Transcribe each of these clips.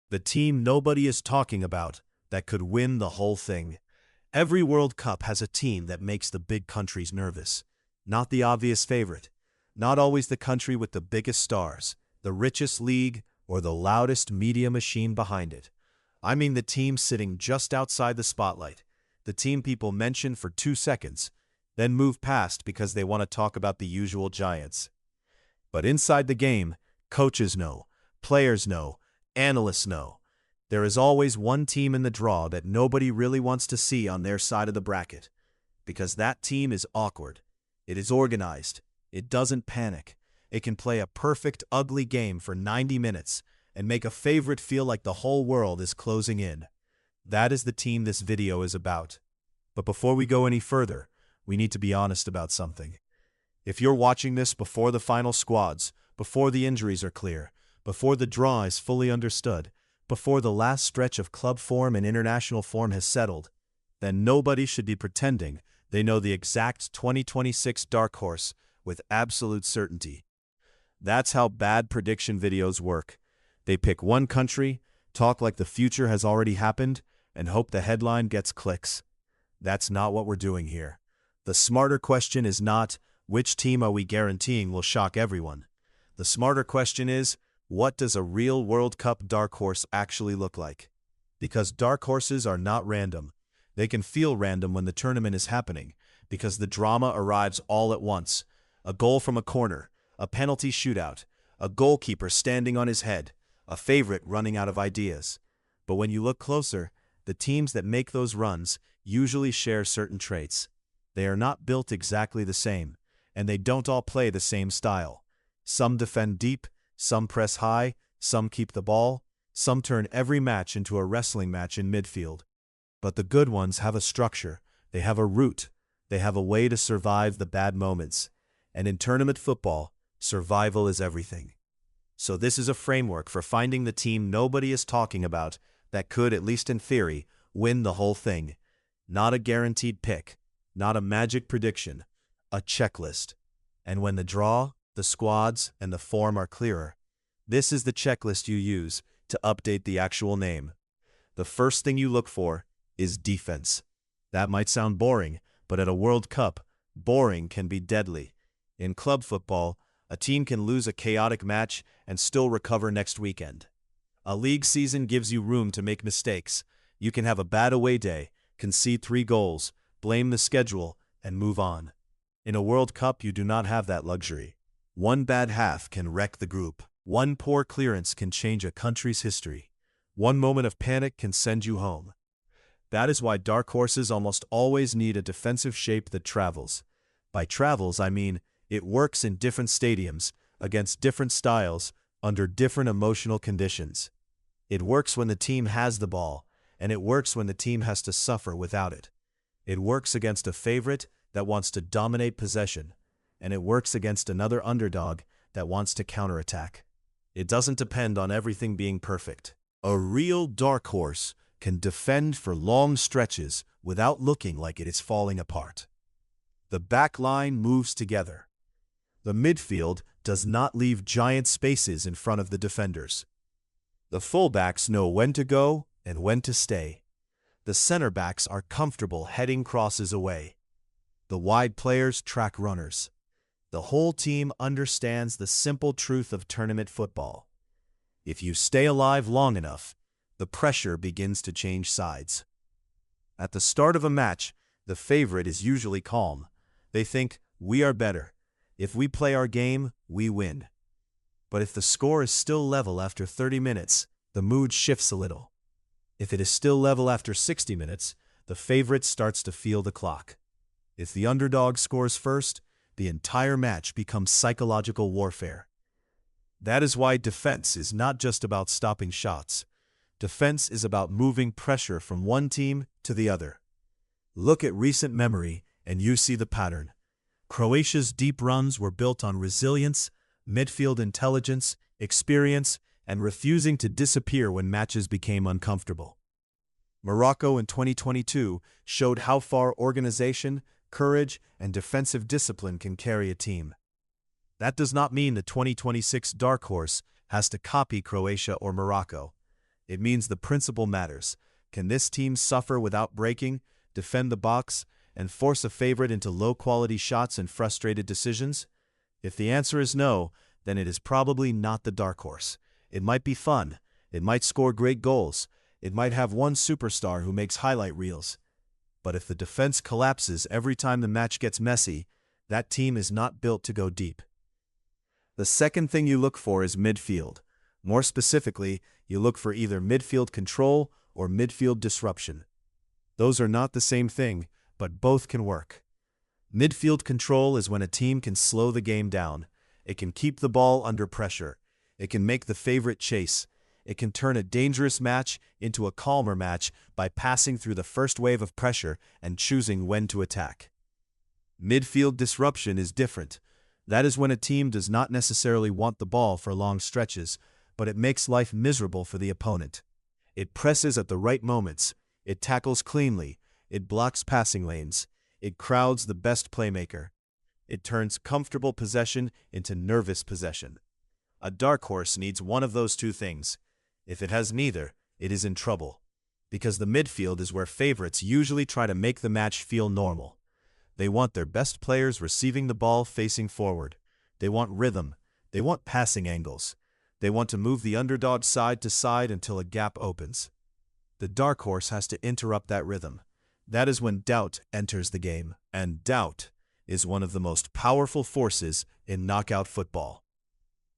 The team nobody is talking about that could win the whole thing. Every World Cup has a team that makes the big countries nervous. Not the obvious favorite. Not always the country with the biggest stars, the richest league, or the loudest media machine behind it. I mean the team sitting just outside the spotlight. The team people mention for 2 seconds, then move past because they want to talk about the usual giants. But inside the game, coaches know, players know, analysts know. There is always one team in the draw that nobody really wants to see on their side of the bracket. Because that team is awkward. It is organized. It doesn't panic. It can play a perfect, ugly game for 90 minutes and make a favorite feel like the whole world is closing in. That is the team this video is about. But before we go any further, we need to be honest about something. If you're watching this before the final squads, before the injuries are clear, before the draw is fully understood, before the last stretch of club form and international form has settled, then nobody should be pretending they know the exact 2026 dark horse with absolute certainty. That's how bad prediction videos work. They pick one country, talk like the future has already happened, and hope the headline gets clicks. That's not what we're doing here. The smarter question is not, which team are we guaranteeing will shock everyone? The smarter question is, what does a real World Cup dark horse actually look like? Because dark horses are not random. They can feel random when the tournament is happening, because the drama arrives all at once. A goal from a corner, a penalty shootout, a goalkeeper standing on his head, a favorite running out of ideas. But when you look closer, the teams that make those runs usually share certain traits. They are not built exactly the same, and they don't all play the same style. Some defend deep, some press high, some keep the ball, some turn every match into a wrestling match in midfield. But the good ones have a structure, they have a route, they have a way to survive the bad moments. And in tournament football, survival is everything. So this is a framework for finding the team nobody is talking about that could, at least in theory, win the whole thing. Not a guaranteed pick, not a magic prediction, a checklist. And when the draw, the squads, and the form are clearer, this is the checklist you use to update the actual name. The first thing you look for is defense. That might sound boring, but at a World Cup, boring can be deadly. In club football, a team can lose a chaotic match and still recover next weekend. A league season gives you room to make mistakes. You can have a bad away day, concede 3 goals, blame the schedule, and move on. In a World Cup, you do not have that luxury. One bad half can wreck the group. One poor clearance can change a country's history. One moment of panic can send you home. That is why dark horses almost always need a defensive shape that travels. By travels, I mean it works in different stadiums, against different styles, under different emotional conditions. It works when the team has the ball, and it works when the team has to suffer without it. It works against a favorite that wants to dominate possession, and it works against another underdog that wants to counterattack. It doesn't depend on everything being perfect. A real dark horse can defend for long stretches without looking like it is falling apart. The back line moves together. The midfield does not leave giant spaces in front of the defenders. The fullbacks know when to go and when to stay. The center backs are comfortable heading crosses away. The wide players track runners. The whole team understands the simple truth of tournament football. If you stay alive long enough, the pressure begins to change sides. At the start of a match, the favorite is usually calm. They think, we are better. If we play our game, we win. But if the score is still level after 30 minutes, the mood shifts a little. If it is still level after 60 minutes, the favorite starts to feel the clock. If the underdog scores first, the entire match becomes psychological warfare. That is why defense is not just about stopping shots. Defense is about moving pressure from one team to the other. Look at recent memory and you see the pattern. Croatia's deep runs were built on resilience, midfield intelligence, experience, and refusing to disappear when matches became uncomfortable. Morocco in 2022 showed how far organization, courage, and defensive discipline can carry a team. That does not mean the 2026 dark horse has to copy Croatia or Morocco. It means the principle matters. Can this team suffer without breaking, defend the box, and force a favorite into low-quality shots and frustrated decisions? If the answer is no, then it is probably not the dark horse. It might be fun. It might score great goals. It might have one superstar who makes highlight reels. But if the defense collapses every time the match gets messy, that team is not built to go deep. The second thing you look for is midfield. More specifically, you look for either midfield control or midfield disruption. Those are not the same thing, but both can work. Midfield control is when a team can slow the game down. It can keep the ball under pressure. It can make the favorite chase. It can turn a dangerous match into a calmer match by passing through the first wave of pressure and choosing when to attack. Midfield disruption is different. That is when a team does not necessarily want the ball for long stretches, but it makes life miserable for the opponent. It presses at the right moments. It tackles cleanly. It blocks passing lanes. It crowds the best playmaker. It turns comfortable possession into nervous possession. A dark horse needs one of those two things. If it has neither, it is in trouble. Because the midfield is where favorites usually try to make the match feel normal. They want their best players receiving the ball facing forward. They want rhythm. They want passing angles. They want to move the underdog side to side until a gap opens. The dark horse has to interrupt that rhythm. That is when doubt enters the game, and doubt is one of the most powerful forces in knockout football.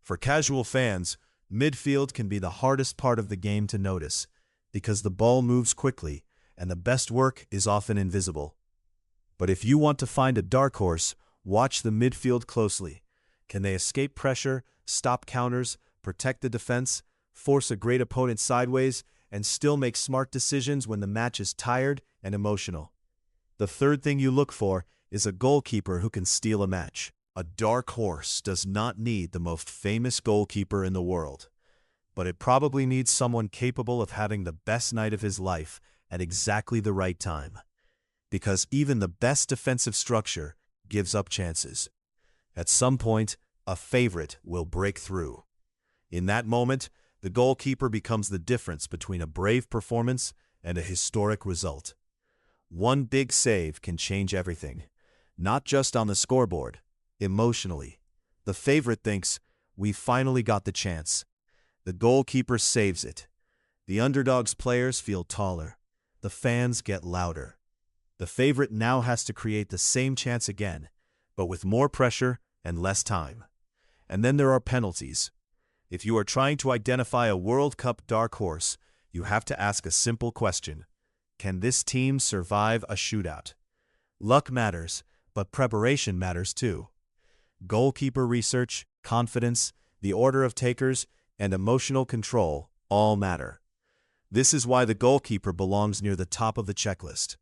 For casual fans, midfield can be the hardest part of the game to notice, because the ball moves quickly and the best work is often invisible. But if you want to find a dark horse, watch the midfield closely. Can they escape pressure, stop counters, protect the defense, force a great opponent sideways, and still make smart decisions when the match is tired and emotional? The third thing you look for is a goalkeeper who can steal a match. A dark horse does not need the most famous goalkeeper in the world, but it probably needs someone capable of having the best night of his life at exactly the right time. Because even the best defensive structure gives up chances. At some point, a favorite will break through. In that moment, the goalkeeper becomes the difference between a brave performance and a historic result. One big save can change everything, not just on the scoreboard, emotionally. The favorite thinks, "We finally got the chance." The goalkeeper saves it. The underdog's players feel taller. The fans get louder. The favorite now has to create the same chance again, but with more pressure and less time. And then there are penalties. If you are trying to identify a World Cup dark horse, you have to ask a simple question. Can this team survive a shootout? Luck matters, but preparation matters too. Goalkeeper research, confidence, the order of takers, and emotional control all matter. This is why the goalkeeper belongs near the top of the checklist.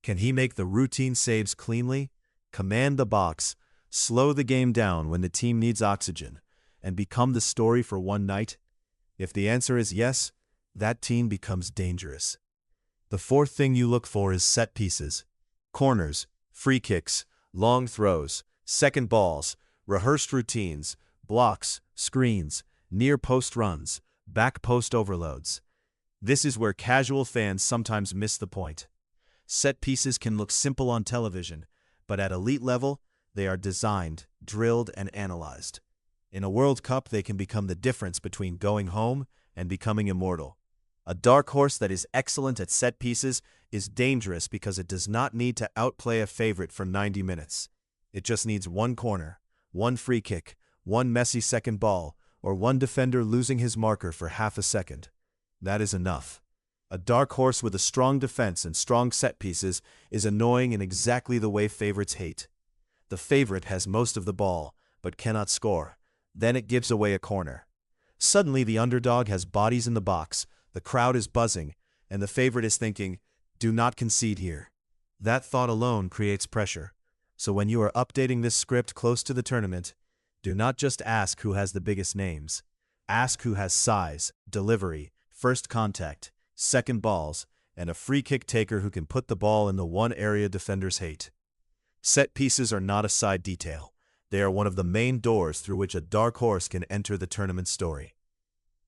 Can he make the routine saves cleanly, command the box, slow the game down when the team needs oxygen, and become the story for one night? If the answer is yes, that team becomes dangerous. The fourth thing you look for is set pieces. Corners, free kicks, long throws, second balls, rehearsed routines, blocks, screens, near post runs, back post overloads. This is where casual fans sometimes miss the point. Set pieces can look simple on television, but at elite level, they are designed, drilled, and analyzed. In a World Cup, they can become the difference between going home and becoming immortal. A dark horse that is excellent at set pieces is dangerous because it does not need to outplay a favorite for 90 minutes. It just needs one corner, one free kick, one messy second ball, or one defender losing his marker for half a second. That is enough. A dark horse with a strong defense and strong set pieces is annoying in exactly the way favorites hate. The favorite has most of the ball, but cannot score. Then it gives away a corner. Suddenly the underdog has bodies in the box, the crowd is buzzing, and the favorite is thinking, "Do not concede here." That thought alone creates pressure. So when you are updating this script close to the tournament, do not just ask who has the biggest names. Ask who has size, delivery, first contact, second balls, and a free kick taker who can put the ball in the one area defenders hate. Set pieces are not a side detail. They are one of the main doors through which a dark horse can enter the tournament story.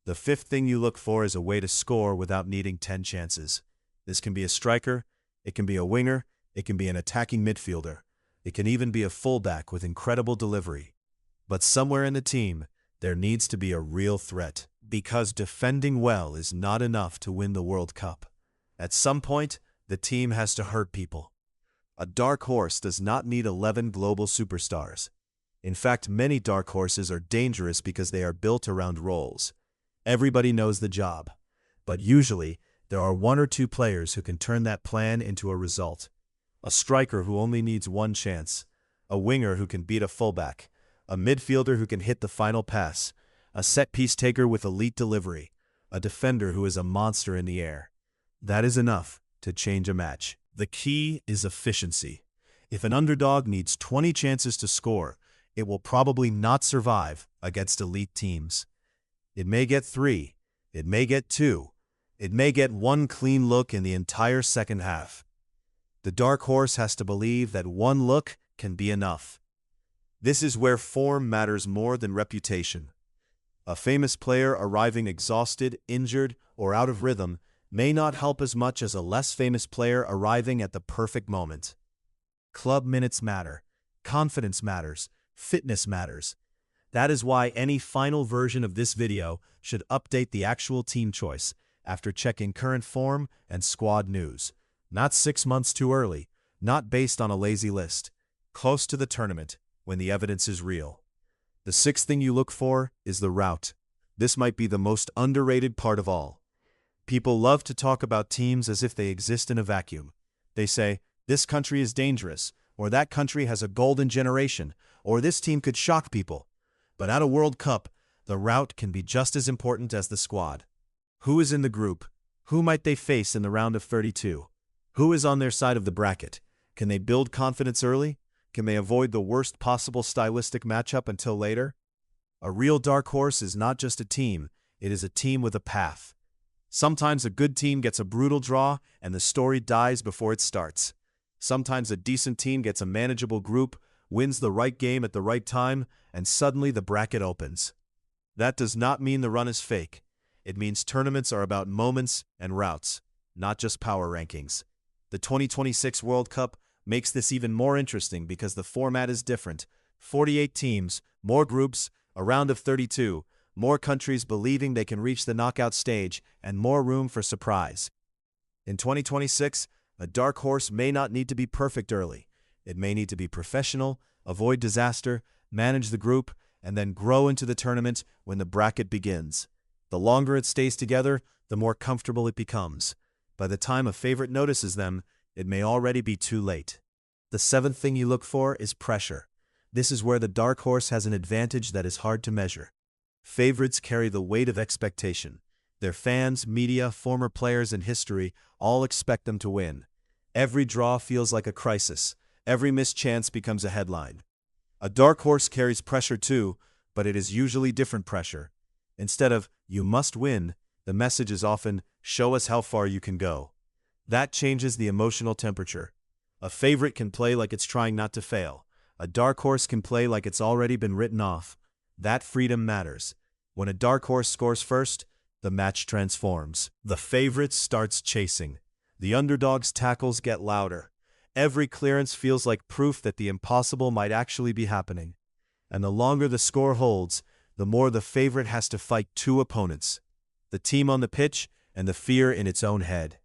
The fifth thing you look for is a way to score without needing 10 chances. This can be a striker, it can be a winger, it can be an attacking midfielder, it can even be a fullback with incredible delivery. But somewhere in the team, there needs to be a real threat, because defending well is not enough to win the World Cup. At some point, the team has to hurt people. A dark horse does not need 11 global superstars. In fact, many dark horses are dangerous because they are built around roles. Everybody knows the job, but usually there are one or two players who can turn that plan into a result. A striker who only needs one chance, a winger who can beat a fullback, a midfielder who can hit the final pass, a set-piece taker with elite delivery, a defender who is a monster in the air. That is enough to change a match. The key is efficiency. If an underdog needs 20 chances to score, it will probably not survive against elite teams. It may get 3, it may get 2, it may get 1 clean look in the entire second half. The dark horse has to believe that 1 look can be enough. This is where form matters more than reputation. A famous player arriving exhausted, injured, or out of rhythm may not help as much as a less famous player arriving at the perfect moment. Club minutes matter, confidence matters, fitness matters. That is why any final version of this video should update the actual team choice after checking current form and squad news. Not 6 months too early, not based on a lazy list. Close to the tournament, when the evidence is real. The sixth thing you look for is the route. This might be the most underrated part of all. People love to talk about teams as if they exist in a vacuum. They say, this country is dangerous, or that country has a golden generation, or this team could shock people. But at a World Cup, the route can be just as important as the squad. Who is in the group? Who might they face in the round of 32? Who is on their side of the bracket? Can they build confidence early? Can they avoid the worst possible stylistic matchup until later? A real dark horse is not just a team, it is a team with a path. Sometimes a good team gets a brutal draw and the story dies before it starts. Sometimes a decent team gets a manageable group, wins the right game at the right time, and suddenly the bracket opens. That does not mean the run is fake. It means tournaments are about moments and routes, not just power rankings. The 2026 World Cup makes this even more interesting because the format is different. 48 teams, more groups, a round of 32, more countries believing they can reach the knockout stage, and more room for surprise. In 2026, a dark horse may not need to be perfect early. It may need to be professional, avoid disaster, manage the group, and then grow into the tournament when the bracket begins. The longer it stays together, the more comfortable it becomes. By the time a favorite notices them, it may already be too late. The seventh thing you look for is pressure. This is where the dark horse has an advantage that is hard to measure. Favorites carry the weight of expectation. Their fans, media, former players, and history all expect them to win. Every draw feels like a crisis. Every missed chance becomes a headline. A dark horse carries pressure too, but it is usually different pressure. Instead of, you must win, the message is often, show us how far you can go. That changes the emotional temperature. A favorite can play like it's trying not to fail. A dark horse can play like it's already been written off. That freedom matters. When a dark horse scores first, the match transforms. The favorite starts chasing. The underdog's tackles get louder. Every clearance feels like proof that the impossible might actually be happening. And the longer the score holds, the more the favorite has to fight two opponents. The team on the pitch and the fear in its own head.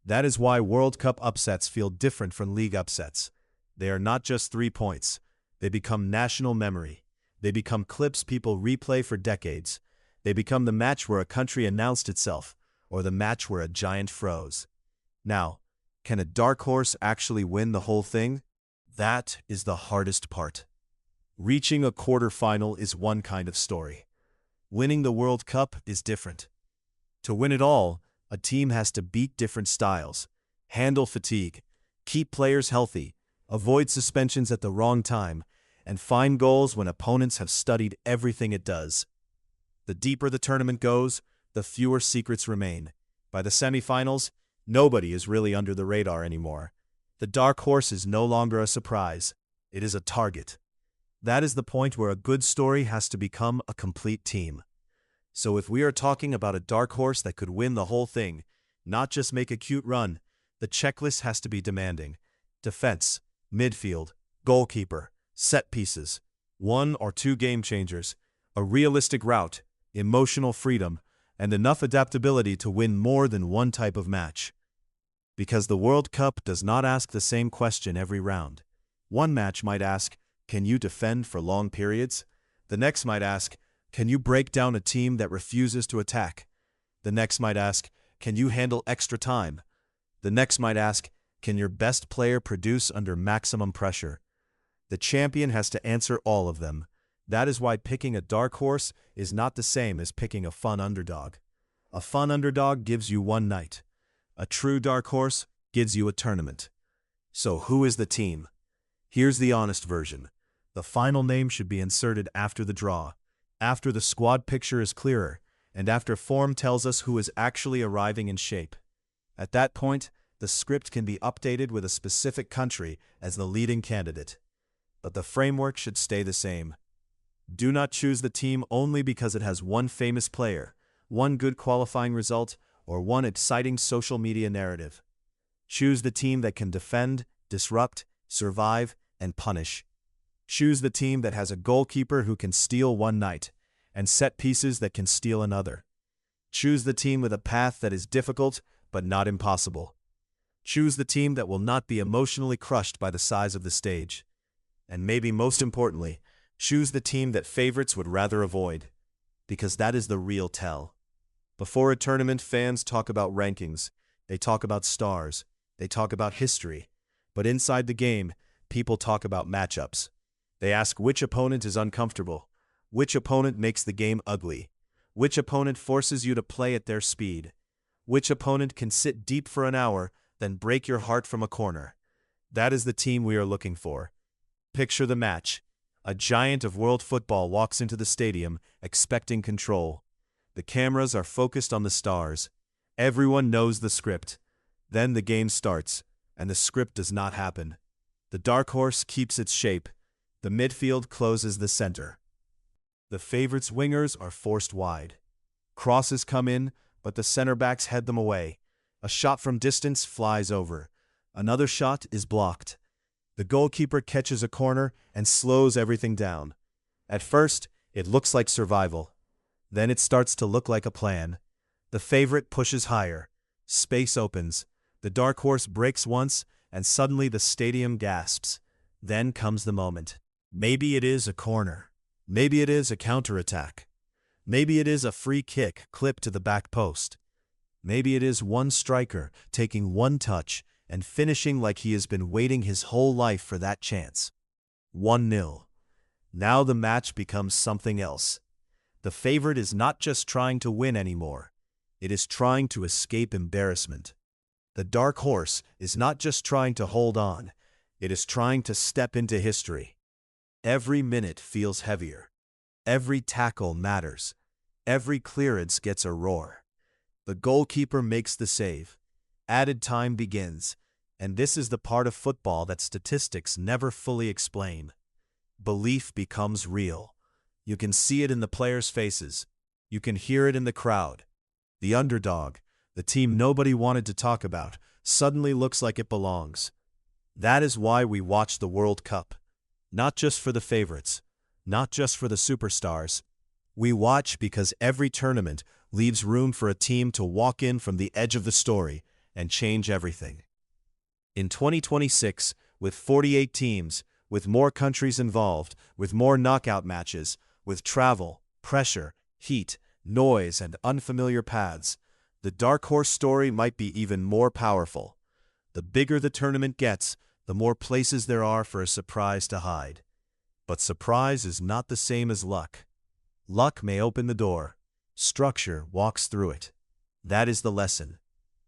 That is why World Cup upsets feel different from league upsets. They are not just 3 points. They become national memory. They become clips people replay for decades. They become the match where a country announced itself, or the match where a giant froze. Now, can a dark horse actually win the whole thing? That is the hardest part. Reaching a quarterfinal is one kind of story. Winning the World Cup is different. To win it all, a team has to beat different styles, handle fatigue, keep players healthy, avoid suspensions at the wrong time, and find goals when opponents have studied everything it does. The deeper the tournament goes, the fewer secrets remain. By the semifinals, nobody is really under the radar anymore. The dark horse is no longer a surprise. It is a target. That is the point where a good story has to become a complete team. So if we are talking about a dark horse that could win the whole thing, not just make a cute run, the checklist has to be demanding. Defense, midfield, goalkeeper, set pieces, one or two game changers, a realistic route, emotional freedom, and enough adaptability to win more than one type of match. Because the World Cup does not ask the same question every round. One match might ask, can you defend for long periods? The next might ask, can you break down a team that refuses to attack? The next might ask, can you handle extra time? The next might ask, can your best player produce under maximum pressure? The champion has to answer all of them. That is why picking a dark horse is not the same as picking a fun underdog. A fun underdog gives you one night. A true dark horse gives you a tournament. So who is the team? Here's the honest version. The final name should be inserted after the draw, after the squad picture is clearer, and after form tells us who is actually arriving in shape. At that point, the script can be updated with a specific country as the leading candidate. But the framework should stay the same. Do not choose the team only because it has one famous player, one good qualifying result, or one exciting social media narrative. Choose the team that can defend, disrupt, survive, and punish. Choose the team that has a goalkeeper who can steal one night, and set pieces that can steal another. Choose the team with a path that is difficult but not impossible. Choose the team that will not be emotionally crushed by the size of the stage. And maybe most importantly, choose the team that favorites would rather avoid, because that is the real tell. Before a tournament, fans talk about rankings, they talk about stars, they talk about history. But inside the game, people talk about matchups. They ask which opponent is uncomfortable, which opponent makes the game ugly, which opponent forces you to play at their speed, which opponent can sit deep for an hour, then break your heart from a corner. That is the team we are looking for. Picture the match. A giant of world football walks into the stadium, expecting control. The cameras are focused on the stars. Everyone knows the script. Then the game starts, and the script does not happen. The dark horse keeps its shape. The midfield closes the center. The favorites' wingers are forced wide. Crosses come in, but the center backs head them away. A shot from distance flies over. Another shot is blocked. The goalkeeper catches a corner and slows everything down. At first, it looks like survival. Then it starts to look like a plan. The favorite pushes higher. Space opens. The dark horse breaks once, and suddenly the stadium gasps. Then comes the moment. Maybe it is a corner. Maybe it is a counterattack. Maybe it is a free kick clipped to the back post. Maybe it is one striker taking one touch and finishing like he has been waiting his whole life for that chance. 1-0. Now the match becomes something else. The favorite is not just trying to win anymore. It is trying to escape embarrassment. The dark horse is not just trying to hold on. It is trying to step into history. Every minute feels heavier. Every tackle matters. Every clearance gets a roar. The goalkeeper makes the save. Added time begins. And this is the part of football that statistics never fully explain. Belief becomes real. You can see it in the players' faces. You can hear it in the crowd. The underdog, the team nobody wanted to talk about, suddenly looks like it belongs. That is why we watch the World Cup. Not just for the favorites, not just for the superstars. We watch because every tournament leaves room for a team to walk in from the edge of the story and change everything. In 2026, with 48 teams, with more countries involved, with more knockout matches, with travel, pressure, heat, noise, and unfamiliar paths, the dark horse story might be even more powerful. The bigger the tournament gets, the more places there are for a surprise to hide. But surprise is not the same as luck. Luck may open the door. Structure walks through it. That is the lesson.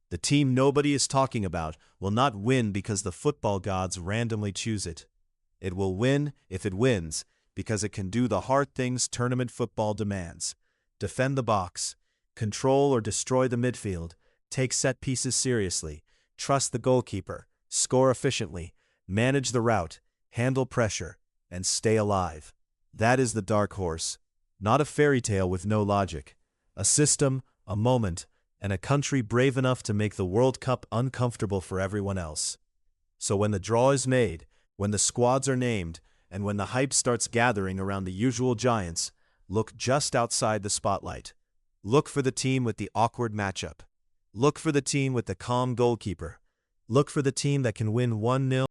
The team nobody is talking about will not win because the football gods randomly choose it. It will win, if it wins, because it can do the hard things tournament football demands. Defend the box, control or destroy the midfield, take set pieces seriously, trust the goalkeeper, score efficiently, manage the route, handle pressure, and stay alive. That is the dark horse, not a fairy tale with no logic, a system, a moment, and a country brave enough to make the World Cup uncomfortable for everyone else. So when the draw is made, when the squads are named, and when the hype starts gathering around the usual giants, look just outside the spotlight. Look for the team with the awkward matchup. Look for the team with the calm goalkeeper. Look for the team that can win 1-0